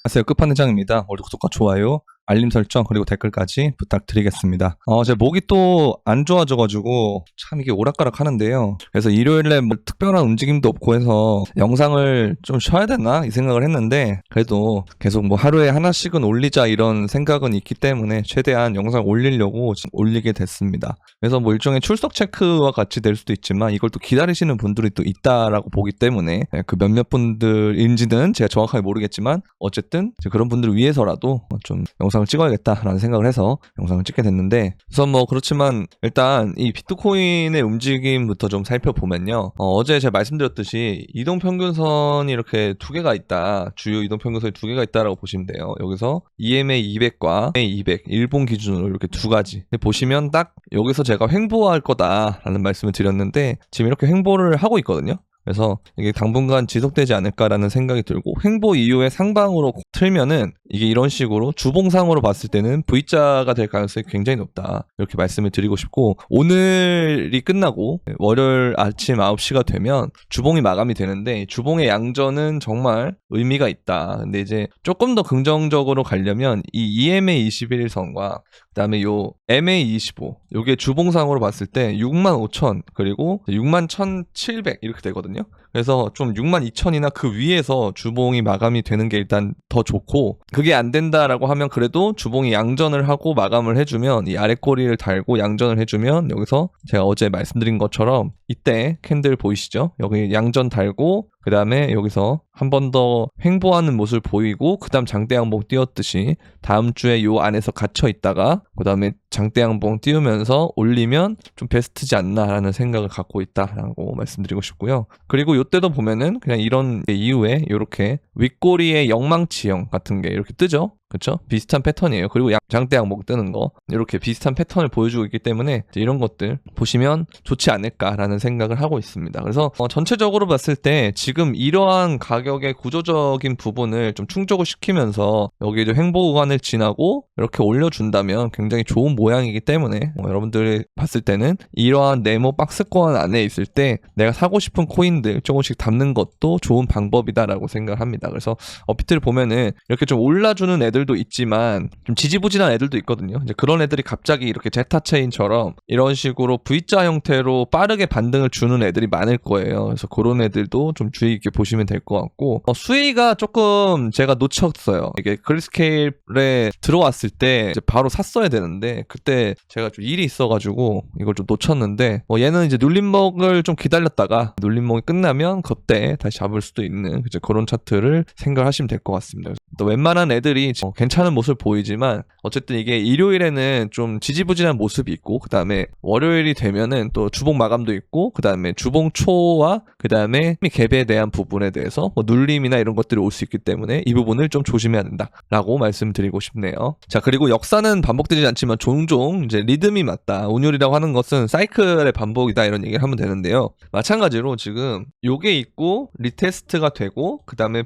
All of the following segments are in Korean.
안녕하세요. 끝판왕장입니다. 오늘 구독과 좋아요, 알림 설정, 그리고 댓글까지 부탁드리겠습니다. 제 목이 또 안 좋아져가지고 참 이게 오락가락 하는데요. 그래서 일요일에 뭐 특별한 움직임도 없고 해서 영상을 좀 쉬어야 되나 이 생각을 했는데, 그래도 계속 뭐 하루에 하나씩은 올리자 이런 생각은 있기 때문에 최대한 영상 올리려고 지금 올리게 됐습니다. 그래서 뭐 일종의 출석 체크와 같이 될 수도 있지만 이걸 또 기다리시는 분들이 또 있다라고 보기 때문에 그 몇몇 분들인지는 제가 정확하게 모르겠지만 어쨌든 그런 분들을 위해서라도 좀 영상을 찍어야겠다라는 생각을 해서 영상을 찍게 됐는데, 우선 뭐 그렇지만 일단 이 비트코인의 움직임부터 좀 살펴보면요. 어제 제가 말씀드렸듯이 이동평균선이 이렇게 두 개가 있다, 주요 이동평균선이 두 개가 있다라고 보시면 돼요. 여기서 EMA 200과 EMA 200 일본 기준으로 이렇게 두 가지 보시면 딱 여기서 제가 횡보할 거다라는 말씀을 드렸는데 지금 이렇게 횡보를 하고 있거든요. 그래서 이게 당분간 지속되지 않을까라는 생각이 들고, 횡보 이후에 상방으로 틀면은 이게 이런 식으로 주봉상으로 봤을 때는 V자가 될 가능성이 굉장히 높다, 이렇게 말씀을 드리고 싶고, 오늘이 끝나고 월요일 아침 9시가 되면 주봉이 마감이 되는데 주봉의 양전은 정말 의미가 있다. 근데 이제 조금 더 긍정적으로 가려면 이 EMA 21선과 그 다음에 요 MA25 요게 주봉상으로 봤을 때 65,000 그리고 61,700 이렇게 되거든요. 그래서 좀 62,000이나 그 위에서 주봉이 마감이 되는 게 일단 더 좋고, 그게 안 된다라고 하면 그래도 주봉이 양전을 하고 마감을 해주면, 이 아래 꼬리를 달고 양전을 해주면 여기서 제가 어제 말씀드린 것처럼 이때 캔들 보이시죠? 여기 양전 달고 그 다음에 여기서 한 번 더 횡보하는 모습을 보이고, 그 다음 장대양봉 띄웠듯이 다음 주에 요 안에서 gat혀 있다가 그 다음에 장대양봉 띄우면서 올리면 좀 베스트지 않나라는 생각을 갖고 있다라고 말씀드리고 싶고요. 그리고 요때도 보면은 그냥 이런 이후에 이렇게 윗꼬리의 영망치형 같은 게 이렇게 뜨죠. 그렇죠? 비슷한 패턴이에요. 그리고 장대양봉 뜨는 거 이렇게 비슷한 패턴을 보여주고 있기 때문에 이런 것들 보시면 좋지 않을까라는 생각을 하고 있습니다. 그래서 전체적으로 봤을 때 지금 이러한 가격의 구조적인 부분을 좀 충족을 시키면서 여기 이제 횡보 구간을 지나고 이렇게 올려준다면 굉장히 좋은 모양이기 때문에 여러분들이 봤을 때는 이러한 네모 박스권 안에 있을 때 내가 사고 싶은 코인들 조금씩 담는 것도 좋은 방법이다라고 생각합니다. 그래서 비트를 보면은 이렇게 좀 올라주는 애들도 있지만 좀 지지부진한 애들도 있거든요. 이제 그런 애들이 갑자기 이렇게 제타체인처럼 이런 식으로 V자 형태로 빠르게 반등을 주는 애들이 많을 거예요. 그래서 그런 애들도 좀 주의 있게 보시면 될 것 같고, 수위가 조금 제가 놓쳤어요. 이게 그리스케일에 들어왔을 때 이제 바로 샀어야 되는데 그때 제가 좀 일이 있어가지고 이걸 좀 놓쳤는데, 얘는 이제 눌림목을 좀 기다렸다가 눌림목이 끝나면 그때 다시 잡을 수도 있는 이제 그런 차트를 생각하시면 될 것 같습니다. 또 웬만한 애들이 괜찮은 모습을 보이지만 어쨌든 이게 일요일에는 좀 지지부진한 모습이 있고, 그 다음에 월요일이 되면은 또 주봉 마감도 있고, 그 다음에 주봉 초와 그 다음에 갭에 대한 부분에 대해서 눌림이나 이런 것들이 올 수 있기 때문에 이 부분을 좀 조심해야 된다라고 말씀드리고 싶네요. 자, 그리고 역사는 반복되지 않지만 종종 이제 리듬이 맞다, 운율이라고 하는 것은 사이클의 반복이다, 이런 얘기를 하면 되는데요. 마찬가지로 지금 요게 있고 리테스트가 되고 그 다음에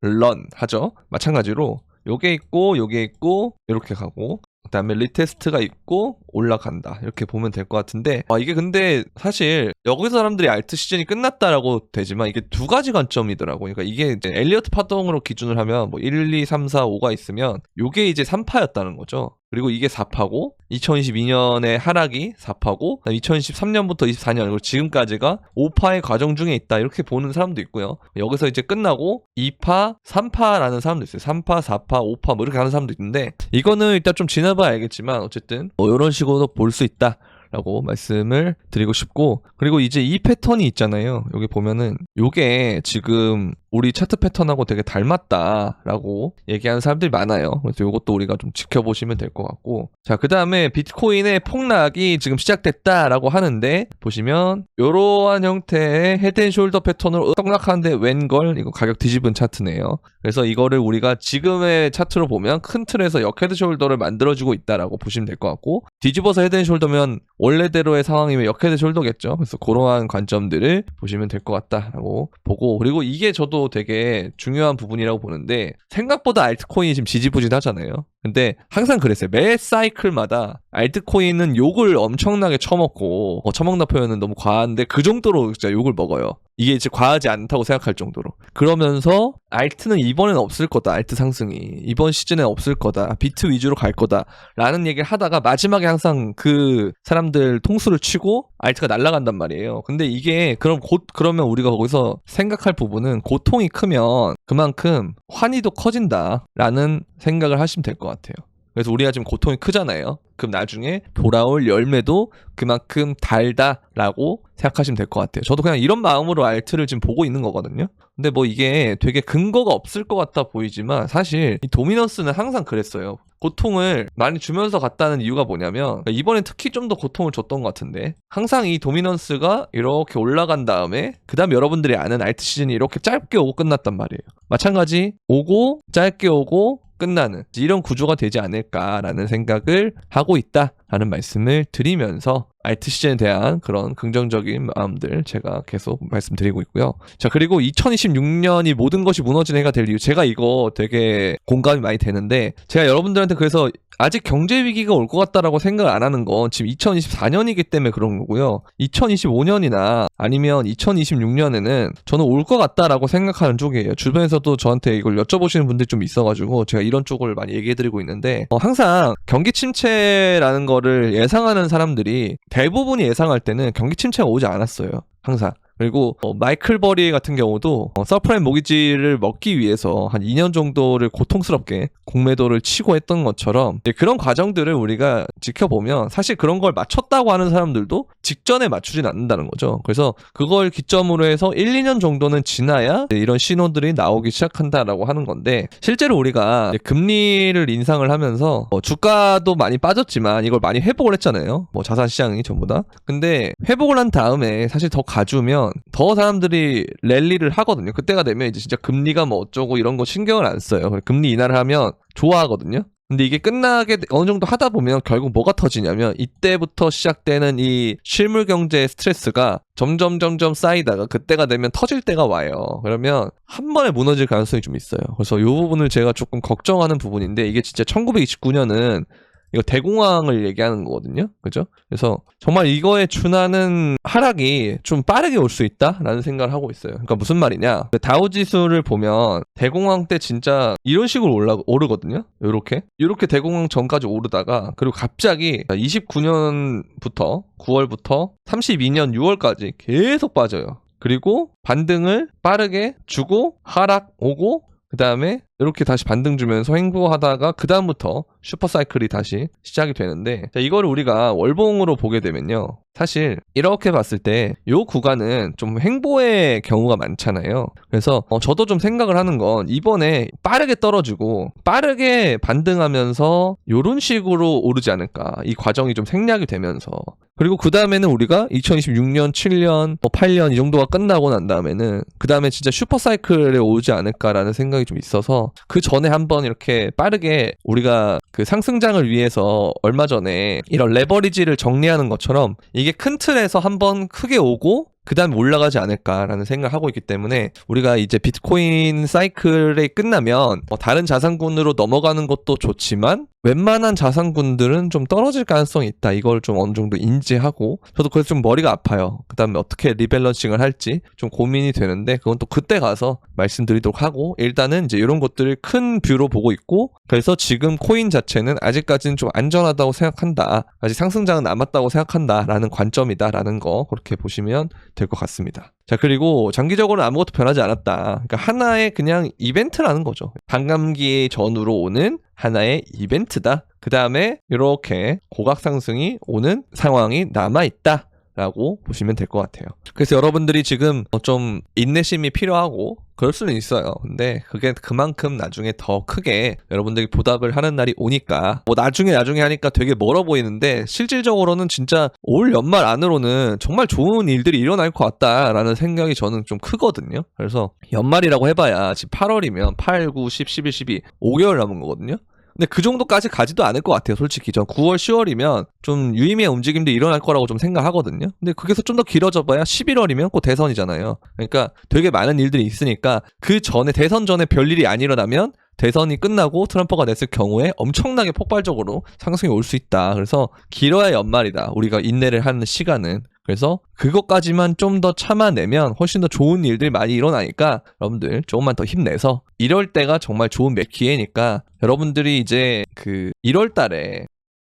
런 하죠. 마찬가지로 요게 있고 이렇게 가고 그 다음에 리테스트가 있고 올라간다, 이렇게 보면 될 것 같은데, 이게 근데 사실 여기서 사람들이 알트 시즌이 끝났다라고 되지만 이게 두 가지 관점이더라고요. 그러니까 이게 이제 엘리어트 파동으로 기준을 하면 뭐 1, 2, 3, 4, 5가 있으면 요게 이제 3파였다는 거죠. 그리고 이게 4파고 2022년에 하락이 4파고 2023년부터 24년 그리고 지금까지가 5파의 과정 중에 있다, 이렇게 보는 사람도 있고요. 여기서 이제 끝나고 2파, 3파라는 사람도 있어요. 3파, 4파, 5파 뭐 이렇게 하는 사람도 있는데, 이거는 일단 좀 지나봐야 알겠지만 어쨌든 이런 식으로 볼 수 있다 라고 말씀을 드리고 싶고, 그리고 이제 이 패턴이 있잖아요. 여기 보면은 요게 지금 우리 차트 패턴하고 되게 닮았다라고 얘기하는 사람들이 많아요. 그래서 이것도 우리가 좀 지켜보시면 될 것 같고, 자, 그 다음에 비트코인의 폭락이 지금 시작됐다라고 하는데 보시면 이러한 형태의 헤드앤숄더 패턴으로 떡락하는데 웬걸, 이거 가격 뒤집은 차트네요. 그래서 이거를 우리가 지금의 차트로 보면 큰 틀에서 역헤드숄더를 만들어주고 있다라고 보시면 될 것 같고, 뒤집어서 헤드앤숄더면 원래대로의 상황이면 역헤드숄더겠죠. 그래서 그러한 관점들을 보시면 될 것 같다라고 보고, 그리고 이게 저도 되게 중요한 부분이라고 보는데, 생각보다 알트코인이 지금 지지부진하잖아요. 근데 항상 그랬어요. 매 사이클마다 알트코인은 욕을 엄청나게 처먹고, 처먹나 표현은 너무 과한데 그 정도로 진짜 욕을 먹어요. 이게 이제 과하지 않다고 생각할 정도로. 그러면서 알트는 이번엔 없을 거다. 알트 상승이 이번 시즌에 없을 거다. 비트 위주로 갈 거다 라는 얘기를 하다가 마지막에 항상 그 사람들 통수를 치고 알트가 날아간단 말이에요. 근데 이게 그러면 우리가 거기서 생각할 부분은 고통이 크면 그만큼 환희도 커진다라는 생각을 하시면 될 것 같아요. 그래서 우리가 지금 고통이 크잖아요. 그럼 나중에 돌아올 열매도 그만큼 달다라고 생각하시면 될 것 같아요. 저도 그냥 이런 마음으로 알트를 지금 보고 있는 거거든요. 근데 뭐 이게 되게 근거가 없을 것 같아 보이지만 사실 이 도미넌스는 항상 그랬어요. 고통을 많이 주면서 갔다는 이유가 뭐냐면 이번엔 특히 좀 더 고통을 줬던 것 같은데 항상 이 도미넌스가 이렇게 올라간 다음에 그 다음 여러분들이 아는 알트 시즌이 이렇게 짧게 오고 끝났단 말이에요. 마찬가지 오고 짧게 오고 끝나는 이런 구조가 되지 않을까라는 생각을 하고 있다라는 말씀을 드리면서 알트 시즌에 대한 그런 긍정적인 마음들 제가 계속 말씀드리고 있고요. 자, 그리고 2026년이 모든 것이 무너진 해가 될 이유, 제가 이거 되게 공감이 많이 되는데 제가 여러분들한테 그래서 아직 경제 위기가 올 것 같다라고 생각을 안 하는 건 지금 2024년이기 때문에 그런 거고요. 2025년이나 아니면 2026년에는 저는 올 것 같다라고 생각하는 쪽이에요. 주변에서도 저한테 이걸 여쭤보시는 분들이 좀 있어가지고 제가 이런 쪽을 많이 얘기해드리고 있는데 항상 경기 침체라는 거를 예상하는 사람들이 대부분이 예상할 때는 경기 침체가 오지 않았어요. 항상. 그리고 마이클 버리 같은 경우도 서프라임 모기지를 먹기 위해서 한 2년 정도를 고통스럽게 공매도를 치고 했던 것처럼 그런 과정들을 우리가 지켜보면 사실 그런 걸 맞췄다고 하는 사람들도 직전에 맞추진 않는다는 거죠. 그래서 그걸 기점으로 해서 1, 2년 정도는 지나야 이런 신호들이 나오기 시작한다라고 하는 건데 실제로 우리가 금리를 인상을 하면서 주가도 많이 빠졌지만 이걸 많이 회복을 했잖아요. 자산 시장이 전부 다. 근데 회복을 한 다음에 사실 더 가주면 더 사람들이 랠리를 하거든요. 그때가 되면 이제 진짜 금리가 뭐 어쩌고 이런 거 신경을 안 써요. 금리 인하를 하면 좋아하거든요. 근데 이게 끝나게 어느 정도 하다 보면 결국 뭐가 터지냐면 이때부터 시작되는 이 실물 경제의 스트레스가 점점 쌓이다가 그때가 되면 터질 때가 와요. 그러면 한 번에 무너질 가능성이 좀 있어요. 그래서 이 부분을 제가 조금 걱정하는 부분인데 이게 진짜 1929년은 이거 대공황을 얘기하는 거거든요. 그죠? 그래서 정말 이거에 준하는 하락이 좀 빠르게 올 수 있다라는 생각을 하고 있어요. 그러니까 무슨 말이냐? 다우 지수를 보면 대공황 때 진짜 이런 식으로 오르거든요. 이렇게 대공황 전까지 오르다가 그리고 갑자기 29년부터 9월부터 32년 6월까지 계속 빠져요. 그리고 반등을 빠르게 주고 하락 오고 그 다음에 이렇게 다시 반등 주면서 횡보하다가 그 다음부터 슈퍼사이클이 다시 시작이 되는데 이거를 우리가 월봉으로 보게 되면요. 사실 이렇게 봤을 때 이 구간은 좀 횡보의 경우가 많잖아요. 그래서 저도 좀 생각을 하는 건 이번에 빠르게 떨어지고 빠르게 반등하면서 이런 식으로 오르지 않을까. 이 과정이 좀 생략이 되면서 그리고 그 다음에는 우리가 2026년, 7년, 8년 이 정도가 끝나고 난 다음에는 그 다음에 진짜 슈퍼사이클에 오지 않을까라는 생각이 좀 있어서 그 전에 한번 이렇게 빠르게 우리가 그 상승장을 위해서 얼마 전에 이런 레버리지를 정리하는 것처럼 이게 큰 틀에서 한번 크게 오고 그 다음에 올라가지 않을까라는 생각을 하고 있기 때문에 우리가 이제 비트코인 사이클이 끝나면 다른 자산군으로 넘어가는 것도 좋지만 웬만한 자산군들은 좀 떨어질 가능성이 있다. 이걸 좀 어느 정도 인지하고 저도 그래서 좀 머리가 아파요. 그 다음에 어떻게 리밸런싱을 할지 좀 고민이 되는데 그건 또 그때 가서 말씀드리도록 하고 일단은 이제 이런 것들을 큰 뷰로 보고 있고 그래서 지금 코인 자체는 아직까지는 좀 안전하다고 생각한다. 아직 상승장은 남았다고 생각한다라는 관점이다라는 거 그렇게 보시면 될 것 같습니다. 자, 그리고 장기적으로는 아무것도 변하지 않았다. 그러니까 하나의 그냥 이벤트라는 거죠. 반감기 전후로 오는 하나의 이벤트다. 그 다음에 이렇게 고각 상승이 오는 상황이 남아있다. 라고 보시면 될 것 같아요. 그래서 여러분들이 지금 좀 인내심이 필요하고 그럴 수는 있어요. 근데 그게 그만큼 나중에 더 크게 여러분들이 보답을 하는 날이 오니까 나중에 하니까 되게 멀어 보이는데 실질적으로는 진짜 올 연말 안으로는 정말 좋은 일들이 일어날 것 같다라는 생각이 저는 좀 크거든요. 그래서 연말이라고 해봐야 지금 8월이면 8, 9, 10, 11, 12 5개월 남은 거거든요. 근데 그 정도까지 가지도 않을 것 같아요. 솔직히 전 9월, 10월이면 좀 유의미한 움직임들이 일어날 거라고 좀 생각하거든요. 근데 그게서 좀 더 길어져 봐야 11월이면 곧 대선이잖아요. 그러니까 되게 많은 일들이 있으니까 그 전에 대선 전에 별일이 안 일어나면 대선이 끝나고 트럼프가 냈을 경우에 엄청나게 폭발적으로 상승이 올 수 있다. 그래서 길어야 연말이다. 우리가 인내를 하는 시간은. 그래서 그것까지만 좀 더 참아내면 훨씬 더 좋은 일들이 많이 일어나니까 여러분들 조금만 더 힘내서 이럴 때가 정말 좋은 기회니까 여러분들이 이제 그 1월 달에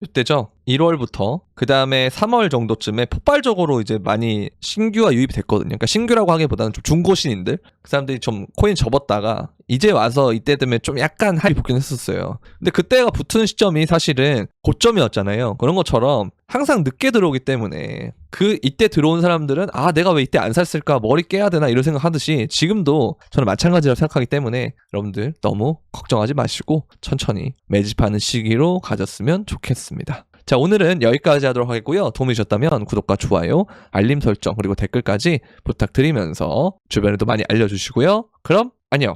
이때죠. 1월부터 그 다음에 3월 정도쯤에 폭발적으로 이제 많이 신규가 유입이 됐거든요. 그러니까 신규라고 하기보다는 좀 중고 신인들 그 사람들이 좀 코인 접었다가 이제 와서 이때 되면 좀 약간 하이 붙긴 했었어요. 근데 그때가 붙은 시점이 사실은 고점이었잖아요. 그런 것처럼 항상 늦게 들어오기 때문에 그 이때 들어온 사람들은 아 내가 왜 이때 안 샀을까 머리 깨야 되나 이런 생각 하듯이 지금도 저는 마찬가지라고 생각하기 때문에 여러분들 너무 걱정하지 마시고 천천히 매집하는 시기로 가졌으면 좋겠습니다. 자, 오늘은 여기까지 하도록 하겠고요. 도움이 되셨다면 구독과 좋아요, 알림 설정 그리고 댓글까지 부탁드리면서 주변에도 많이 알려주시고요. 그럼